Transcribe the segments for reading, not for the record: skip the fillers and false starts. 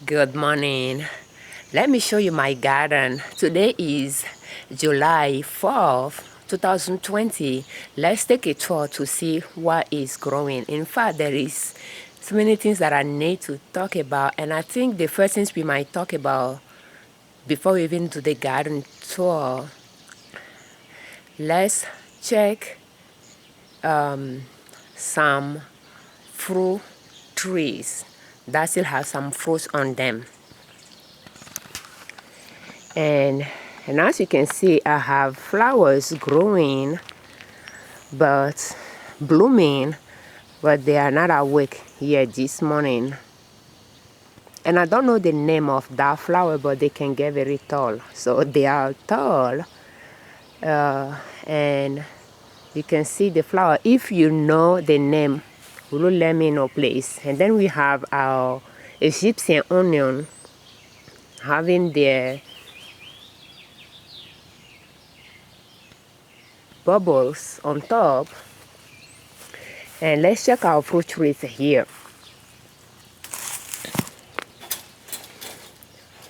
Good morning. Let me show you my garden. Today is July 4th, 2020. Let's take a tour to see what is growing. In fact, there is so many things that I need to talk about, and I think the first things we might talk about before we even do the garden tour, let's check some fruit trees that still have some fruits on them. And as you can see, I have flowers growing but blooming, but they are not awake yet this morning. And I don't know the name of that flower, but they can get very tall. So they are tall, and you can see the flower. If you know the name, will you let me know, please? And then we have our Egyptian onion having their bubbles on top. And let's check our fruit trees here.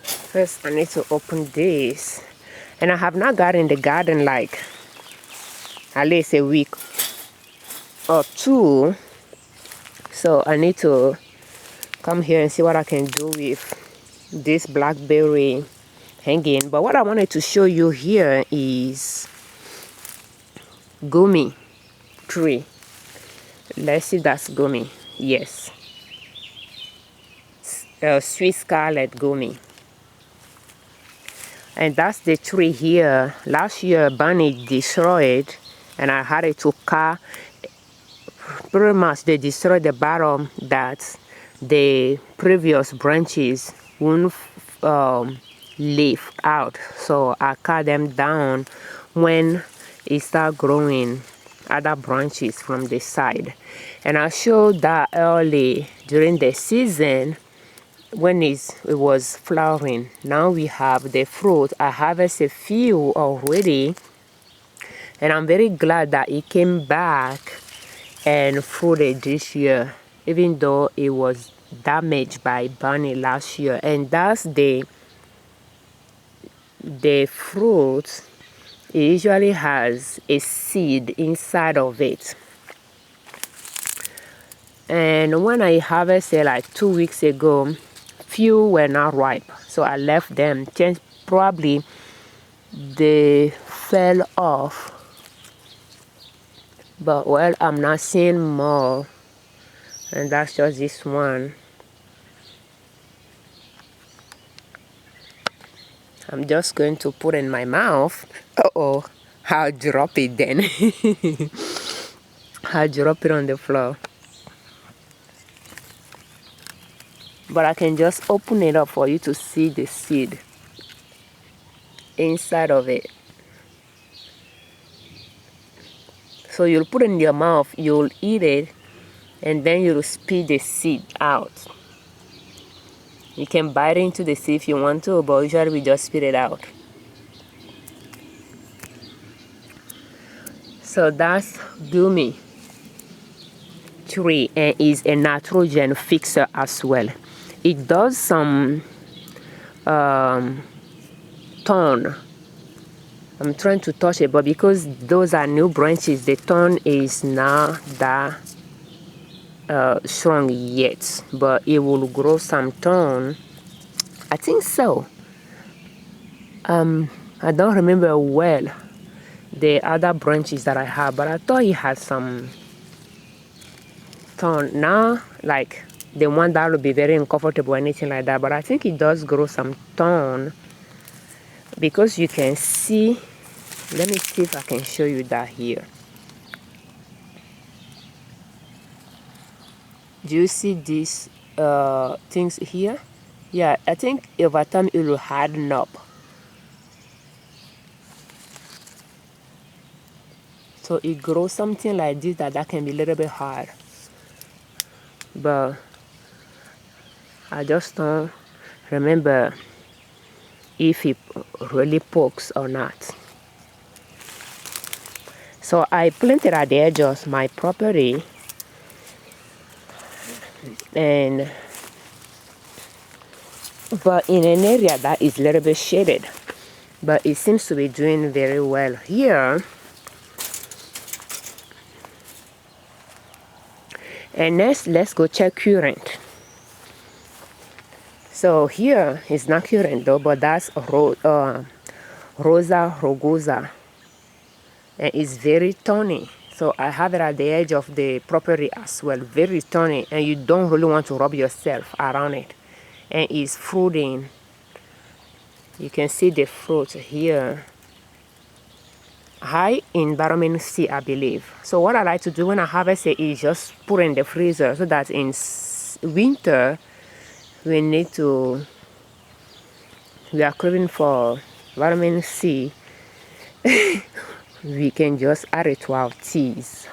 First, I need to open this. And I have not got in the garden like at least a week or two. So I need to come here and see what I can do with this blackberry hanging. But what I wanted to show you here is gummy tree. Let's see, that's gummy. Yes. Sweet scarlet gummy. And that's the tree here. Last year, bunny destroyed, and I had it to cut. Pretty much, they destroyed the bottom that the previous branches wouldn't leaf out. So I cut them down when it started growing other branches from the side. And I showed that early during the season when it was flowering. Now we have the fruit. I harvested a few already, and I'm very glad that it came back and fruited this year, even though it was damaged by bunny last year. And that's the fruit. It usually has a seed inside of it. And when I harvested like 2 weeks ago, few were not ripe, so I left them. Probably they fell off, but well, I'm not seeing more, and that's just this one. I'm just going to put in my mouth. Uh-oh, I'll drop it then. I'll drop it on the floor. But I can just open it up for you to see the seed inside of it. So you'll put it in your mouth, you'll eat it, and then you'll spit the seed out. You can bite into the seed if you want to, but usually we just spit it out. So that's gummy tree, and is a nitrogen fixer as well. It does some thorn. I'm trying to touch it, but because those are new branches, the thorn is not that strong yet, but it will grow some thorn. I think so. I don't remember well the other branches that I have, but I thought it had some thorn. Now, like the one that would be very uncomfortable or anything like that, but I think it does grow some thorn, because you can see. Let me see if I can show you that here. Do you see these things here? Yeah, I think over time it will harden up. So it grows something like this that can be a little bit hard. But I just don't remember if it really pokes or not. So I planted at the edge of my property, and but in an area that is a little bit shaded. But it seems to be doing very well here. And next, let's go check current. So here is not current though, but that's Rosa Rugosa, and it's very thorny. So I have it at the edge of the property as well, very thorny, and you don't really want to rub yourself around it. And it's fruiting. You can see the fruit here. High in vitamin C, I believe. So what I like to do when I harvest it is just put in the freezer so that in winter we are craving for vitamin C. We can just add it to our teas.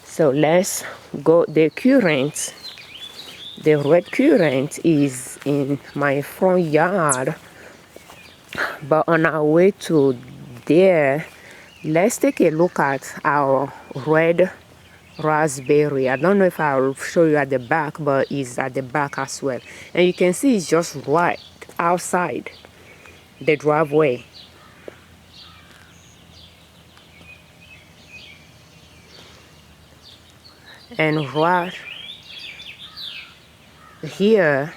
So let's go. The currant, the red currant is in my front yard. But on our way to there, let's take a look at our red raspberry. I don't know if I'll show you at the back, but it's at the back as well. And you can see it's just right outside the driveway. And right here,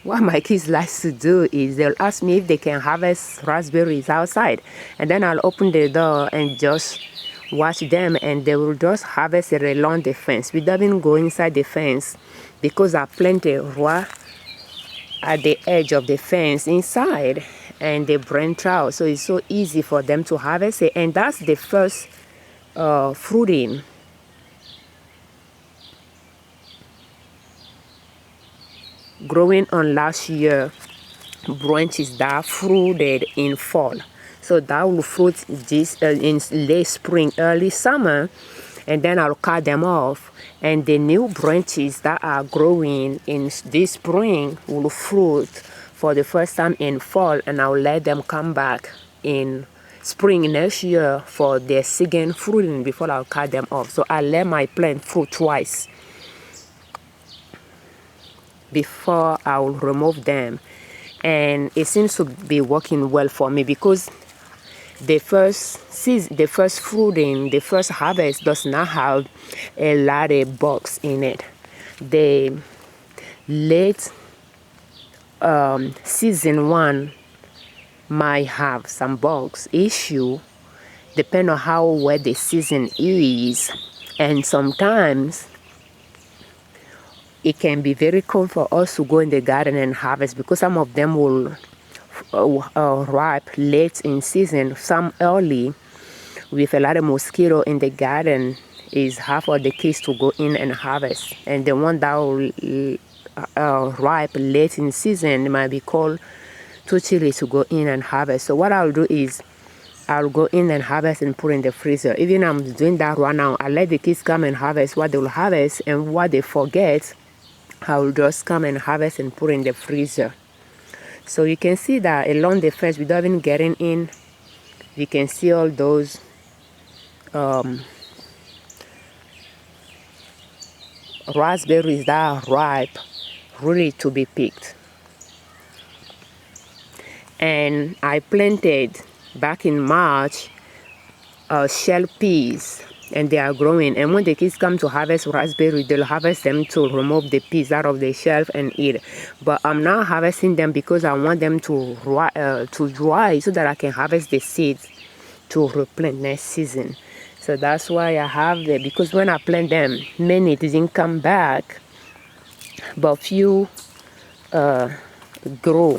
what my kids like to do is they'll ask me if they can harvest raspberries outside, and then I'll open the door and just watch them, and they will just harvest it along the fence without even going inside the fence, because I planted right at the edge of the fence inside, and they branch out, so it's so easy for them to harvest it. And that's the first fruiting. Growing on last year branches that fruited in fall, so that will fruit this in late spring, early summer, and then I'll cut them off, and the new branches that are growing in this spring will fruit for the first time in fall, and I'll let them come back in spring next year for their second fruiting before I'll cut them off. So I let my plant fruit twice before I will remove them, and it seems to be working well for me, because the first season, the first fruiting, the first harvest does not have a lot of bugs in it. The late season one might have some bugs issue, depending on how wet the season is, and sometimes it can be very cold for us to go in the garden and harvest, because some of them will ripe late in season, some early. With a lot of mosquito in the garden, is hard for the kids to go in and harvest. And the one that will ripe late in season might be cold, too chilly to go in and harvest. So what I'll do is I'll go in and harvest and put in the freezer. Even I'm doing that right now. I let the kids come and harvest what they will harvest, and what they forget, I will just come and harvest and put in the freezer. So you can see that along the fence, without even getting in, you can see all those raspberries that are ripe, ready to be picked. And I planted back in March shell peas, and they are growing. And when the kids come to harvest raspberry, they'll harvest them to remove the peas out of the shelf and eat. But I'm not harvesting them because I want them to dry so that I can harvest the seeds to replant next season. So that's why I have them, because when I plant them, many didn't come back, but few grow.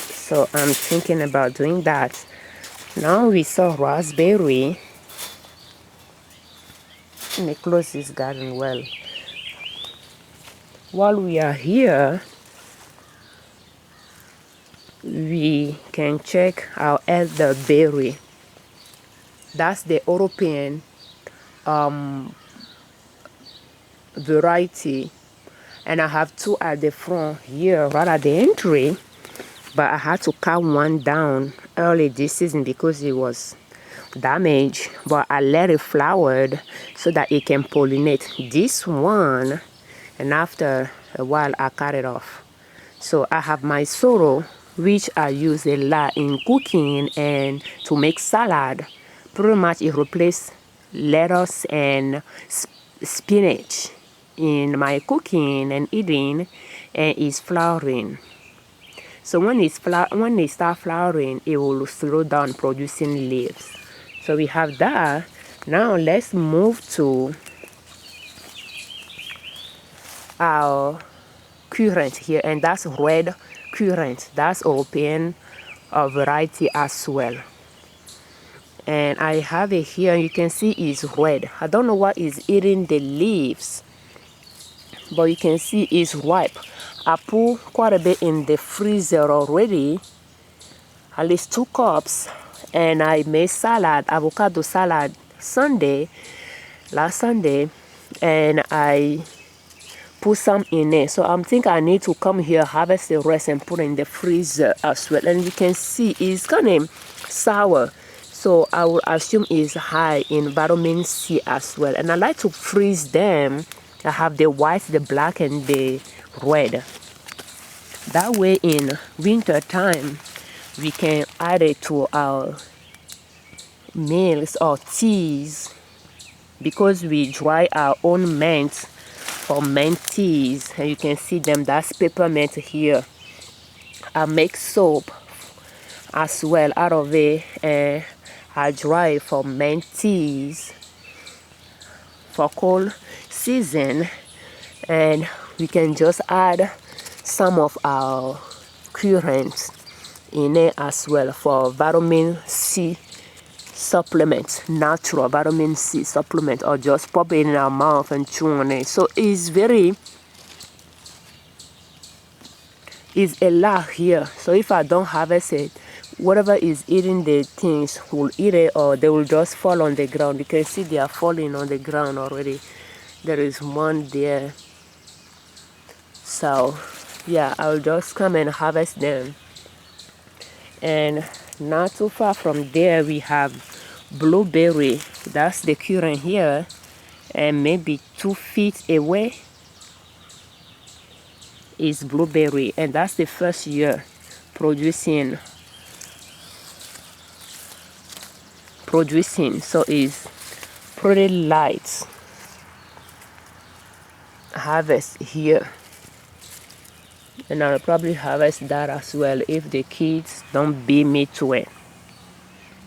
So I'm thinking about doing that. Now we saw raspberry. Let me close this garden well. While we are here, we can check our elderberry. That's the European variety, and I have two at the front here, right at the entry. But I had to cut one down early this season because it was damaged. But I let it flower so that it can pollinate this one. And after a while I cut it off. So I have my sorrel, which I use a lot in cooking and to make salad. Pretty much it replaces lettuce and spinach in my cooking and eating, and it's flowering. So when it start flowering, it will slow down producing leaves. So we have that. Now let's move to our currant here, and that's red currant. That's European variety as well. And I have it here. You can see it's red. I don't know what is eating the leaves, but you can see it's ripe. I put quite a bit in the freezer already, at least 2 cups, and I made salad, avocado salad last Sunday, and I put some in it. So I'm thinking I need to come here, harvest the rest, and put it in the freezer as well. And you can see it's kind of sour, so I will assume it's high in vitamin C as well. And I like to freeze them. I have the white, the black, and the red. That way in winter time we can add it to our meals or teas, because we dry our own mint for mint teas. And you can see them, that's peppermint here. I make soap as well out of it, and I dry it for mint teas for cold season. And we can just add some of our currants in it as well for vitamin C supplement, natural vitamin C supplement, or just pop it in our mouth and chew on it. So it's a lot here. So if I don't harvest it, whatever is eating the things will eat it, or they will just fall on the ground. You can see they are falling on the ground already. There is one there. So yeah, I'll just come and harvest them. And not too far from there we have blueberry. That's the currant here, and maybe 2 feet away is blueberry, and that's the first year producing. So it's pretty light harvest here, and I'll probably harvest that as well if the kids don't beat me to it.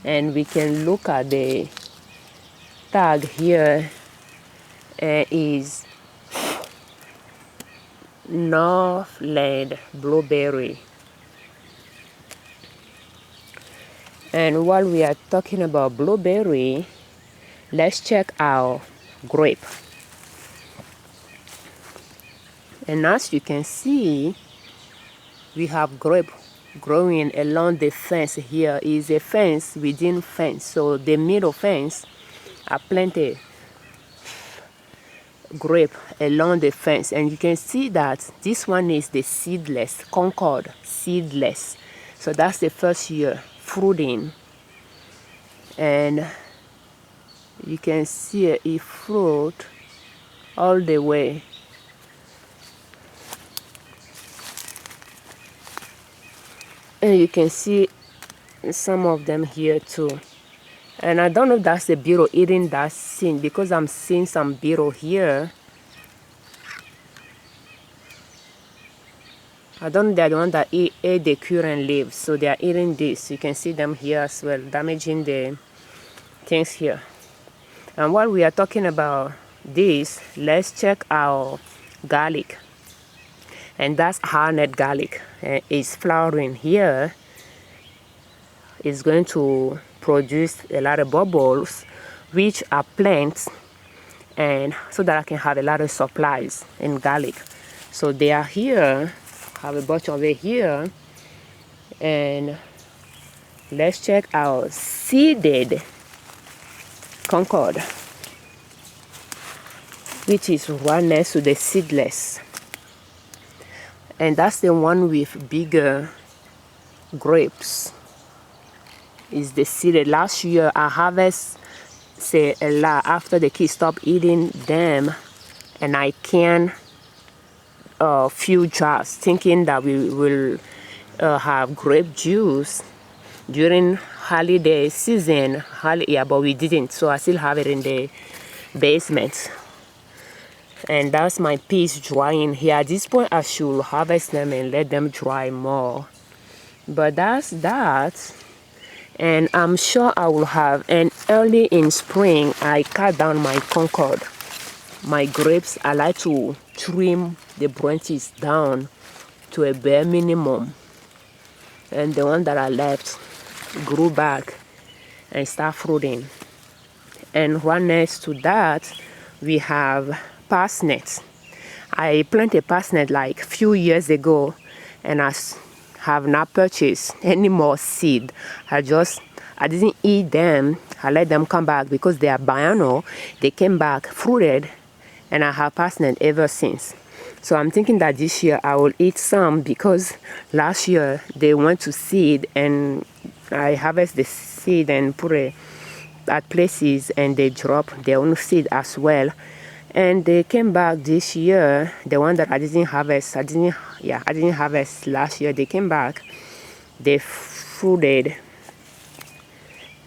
And we can look at the tag here, and is Northland blueberry. And while we are talking about blueberry, let's check our grape. And as you can see, we have grape growing along the fence. Here is a fence within fence, so the middle fence I planted grape along the fence. And you can see that this one is the seedless, Concord seedless. So that's the first year fruiting, and you can see it fruit all the way. And you can see some of them here too. And I don't know if that's the beetle eating that seed, because I'm seeing some beetle here. I don't know, they're the one that ate the currant leaves, so they are eating this. You can see them here as well, damaging the things here. And while we are talking about this, let's check our garlic. And that's hornet garlic. It's flowering here. It's going to produce a lot of bubbles, which are plants, and so that I can have a lot of supplies in garlic. So they are here. Have a bunch of it here. And let's check our seeded Concord, which is right next to the seedless. And that's the one with bigger grapes. Is the seeded. Last year I harvested a lot after the kids stopped eating them, and I canned a few jars, thinking that we will have grape juice during holiday season. Yeah, but we didn't, so I still have it in the basement. And that's my peas drying here. At this point, I should harvest them and let them dry more. But that's that. And I'm sure I will have, and early in spring, I cut down my Concord. My grapes, I like to trim the branches down to a bare minimum. And the one that I left grew back and start fruiting. And right next to that, we have parsnips. I planted parsnip like few years ago, and I have not purchased any more seed. I didn't eat them. I let them come back because they are biennial. They came back fruited, and I have parsnip ever since. So I'm thinking that this year I will eat some, because last year they went to seed and I harvest the seed and put it at places, and they drop their own seed as well. And they came back this year. The one that I didn't harvest last year. They came back, they fruited,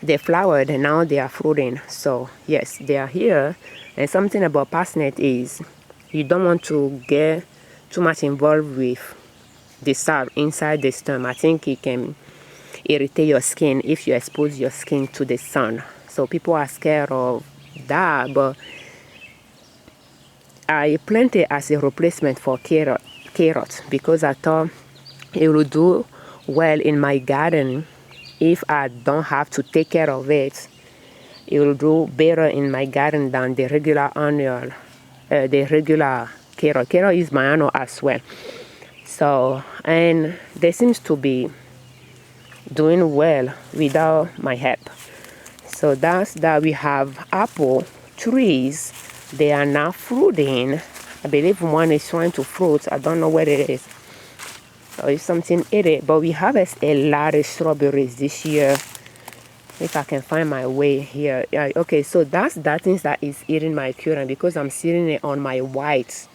they flowered, and now they are fruiting. So yes, they are here. And something about parsnip is you don't want to get too much involved with the sap inside the stem. I think it can irritate your skin if you expose your skin to the sun. So people are scared of that, but I planted it as a replacement for carrot because I thought it would do well in my garden. If I don't have to take care of it, it will do better in my garden than the regular annual, the regular carrot. Carrot is my annual as well. So, and they seems to be doing well without my help. So that's that. We have apple trees. They are now fruiting. I believe one is trying to fruit. I don't know what it is. Or if something ate it. But we harvest a lot of strawberries this year. If I can find my way here. Yeah, okay, so that's that thing that is eating my currant, because I'm sitting it on my white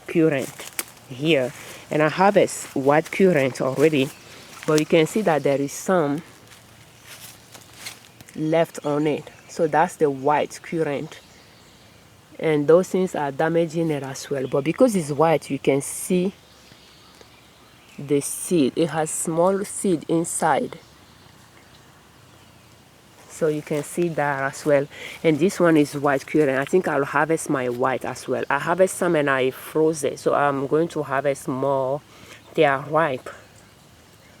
currant here. And I harvest white currant already. But you can see that there is some left on it. So that's the white currant. And those things are damaging it as well. But because it's white, you can see the seed. It has small seed inside. So you can see that as well. And this one is white currant. I think I'll harvest my white as well. I harvest some and I froze it. So I'm going to harvest more. They are ripe.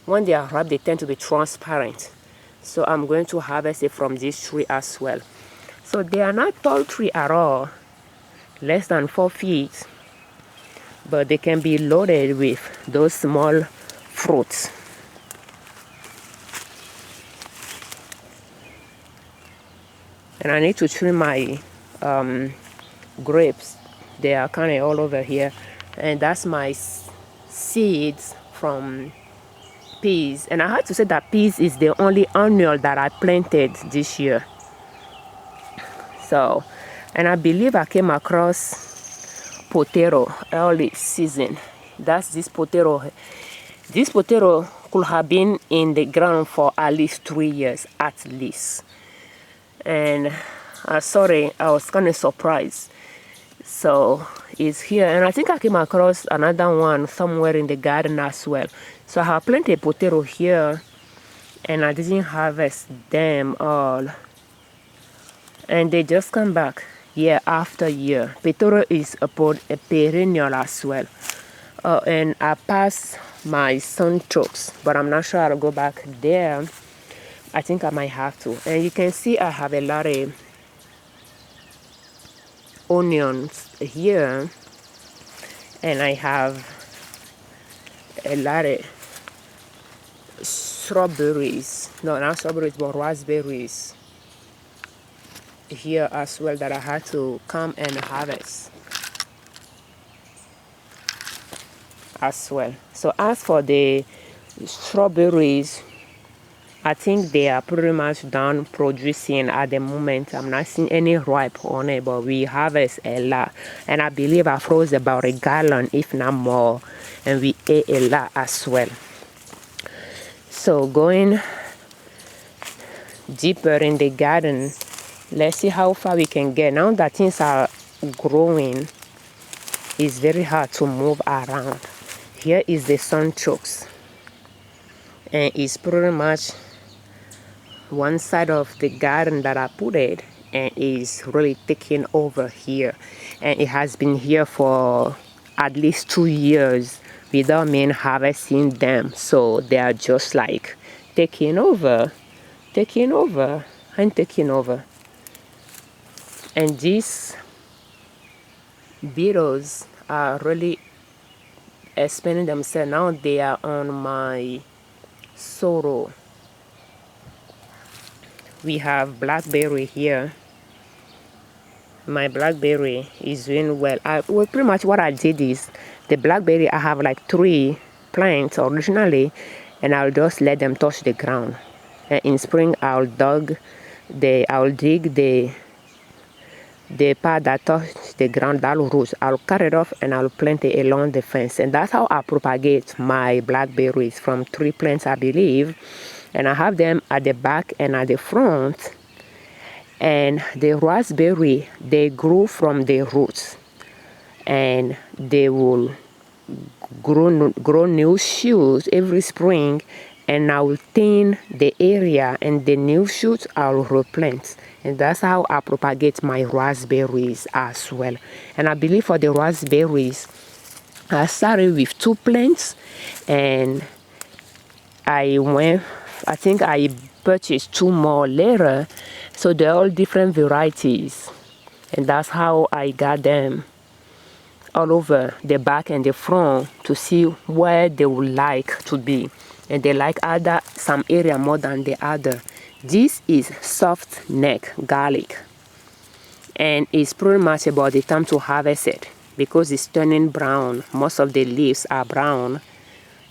When they are ripe, they tend to be transparent. So I'm going to harvest it from this tree as well. So they are not tall tree at all. Less than 4 feet. But they can be loaded with those small fruits. And I need to trim my grapes. They are kind of all over here. And that's my seeds from peas. And I had to say that peas is the only annual that I planted this year. So, and I believe I came across potato early season. That's this potato. This potato could have been in the ground for at least 3 years, at least. And sorry, I was kind of surprised. So it's here, and I think I came across another one somewhere in the garden as well. So I have plenty of potato here, and I didn't harvest them all, and they just come back year after year. Potato is a perennial as well. And I passed my sun trucks, but I'm not sure I'll go back there. I think I might have to. And you can see I have a lot of onions here, and I have a lot of strawberries. No, not strawberries, but raspberries here as well that I had to come and harvest as well. So as for the strawberries, I think they are pretty much done producing at the moment. I'm not seeing any ripe on it, but we harvest a lot. And I believe I froze about a gallon, if not more. And we ate a lot as well. So going deeper in the garden, let's see how far we can get. Now that things are growing, it's very hard to move around. Here is the sunchokes. And it's pretty much one side of the garden that I put it, and it's really taking over here. And it has been here for at least 2 years without me harvesting them. So they are just like taking over, and taking over. And these beetles are really expanding themselves. Now they are on my sorrel. We have blackberry here. My blackberry is doing well. Well, pretty much what I did is the blackberry, I have like 3 plants originally, and I'll just let them touch the ground. And in spring, I'll dig the part that touch the ground, that roots. I'll cut it off and I'll plant it along the fence. And that's how I propagate my blackberries, from 3 plants, I believe. And I have them at the back and at the front. And the raspberry, they grow from the roots, and they will grow new shoots every spring, and I will thin the area, and the new shoots I'll replant. And that's how I propagate my raspberries as well. And I believe for the raspberries, I started with 2 plants, and I think I purchased 2 more later. So they're all different varieties. And that's how I got them all over the back and the front to see where they would like to be. And they like some area more than the other. This is soft neck garlic. And it's pretty much about the time to harvest it, because it's turning brown. Most of the leaves are brown.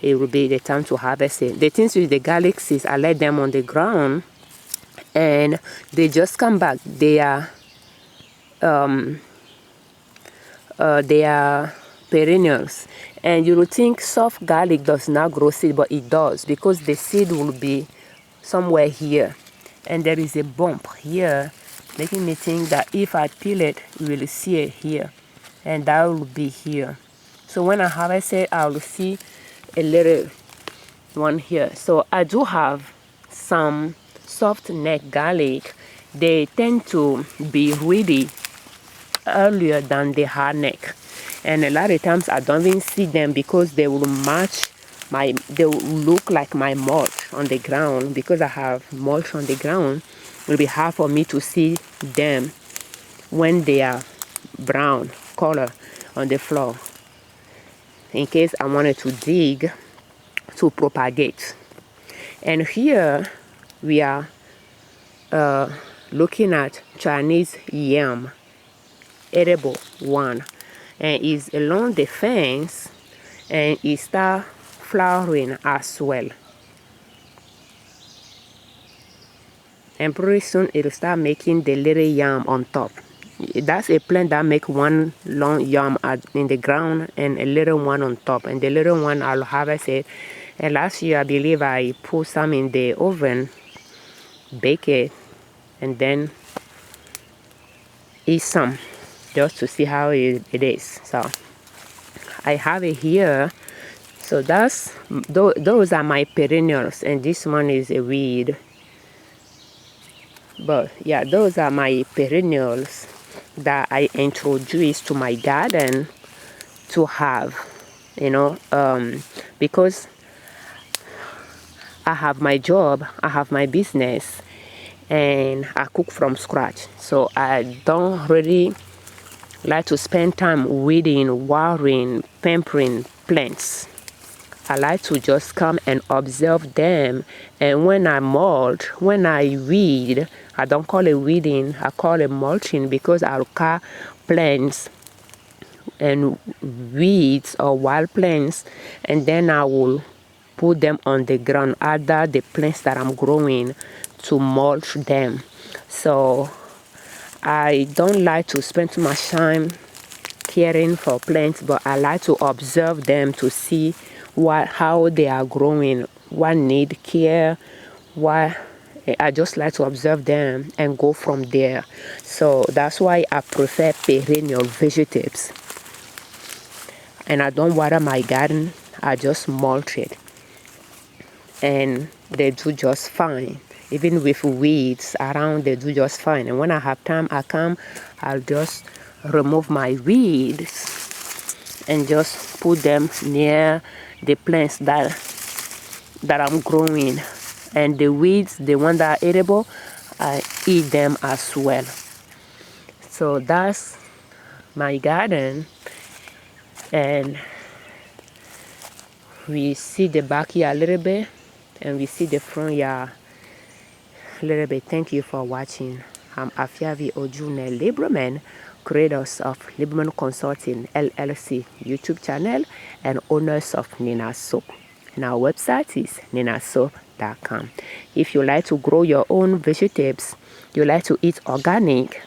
It will be the time to harvest it. The things with the garlic seeds, I let them on the ground, and they just come back. They are perennials. And you will think soft garlic does not grow seed, but it does, because the seed will be somewhere here, and there is a bump here, making me think that if I peel it, you will see it here, and that will be here. So when I harvest it, I will see a little one here. So I do have some soft neck garlic. They tend to be ready earlier than the hard neck, and a lot of times I don't even see them, because they will they will look like my mulch on the ground. Because I have mulch on the ground, it will be hard for me to see them when they are brown color on the floor, in case I wanted to dig to propagate. And here we are looking at Chinese yam, edible one, and it's along the fence, and it start flowering as well. And pretty soon it'll start making the little yam on top. That's a plant that make one long yam in the ground and a little one on top. And the little one, I'll harvest it. And last year, I believe I put some in the oven, bake it, and then eat some, just to see how it is. So I have it here. So those are my perennials, and this one is a weed. But yeah, those are my perennials that I introduced to my garden to have, because I have my job, I have my business, and I cook from scratch. So I don't really like to spend time weeding, watering, pampering plants. I like to just come and observe them. And when I mulch, when I weed, I don't call it weeding, I call it mulching, because I'll cut plants and weeds or wild plants, and then I will put them on the ground under the plants that I'm growing to mulch them. So I don't like to spend too much time caring for plants, but I like to observe them to see how they are growing, what need care, what I just like to observe them and go from there. So that's why I prefer perennial vegetables. And I don't water my garden, I just mulch it. And they do just fine. Even with weeds around, they do just fine. And when I have time, I come, I'll just remove my weeds and just put them near the plants that I'm growing. And the weeds, the ones that are edible, I eat them as well. So that's my garden. And we see the backyard a little bit, and we see the front yard a little bit. Thank you for watching. I'm Afiavi Ojune Liberman, creators of Liberman Consulting L.L.C YouTube channel and owners of Nina Soap. And our website is ninasoap.com. If you like to grow your own vegetables, you like to eat organic,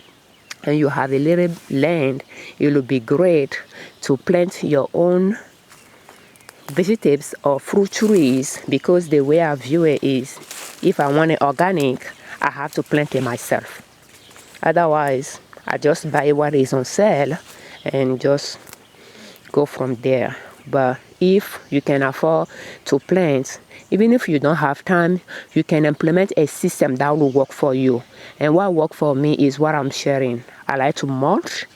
and you have a little land, it will be great to plant your own vegetables or fruit trees, because the way I view it is, if I want it organic, I have to plant it myself. Otherwise, I just buy what is on sale and just go from there. But if you can afford to plant, even if you don't have time, you can implement a system that will work for you. And what works for me is what I'm sharing. I like to mulch,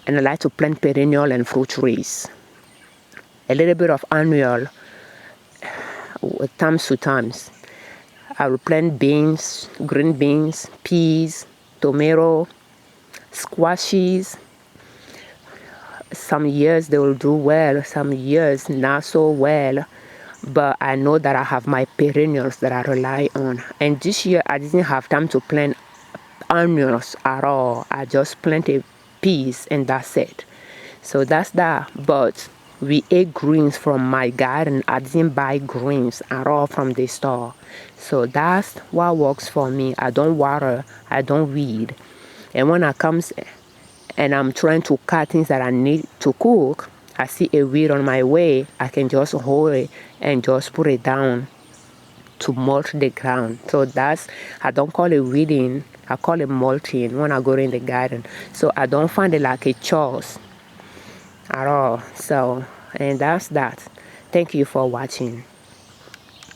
and I like to plant perennial and fruit trees. A little bit of annual times to times. I will plant beans, green beans, peas, tomato, squashes. Some years they will do well, some years not so well. But I know that I have my perennials that I rely on. And this year I didn't have time to plant onions at all. I just planted peas and that's it. So that's that. But we ate greens from my garden. I didn't buy greens at all from the store. So that's what works for me. I don't water, I don't weed. And when I comes and I'm trying to cut things that I need to cook, I see a weed on my way, I can just hold it and just put it down to mulch the ground. So that's, I don't call it weeding, I call it mulching when I go in the garden. So I don't find it like a chore at all. So, and that's that. Thank you for watching.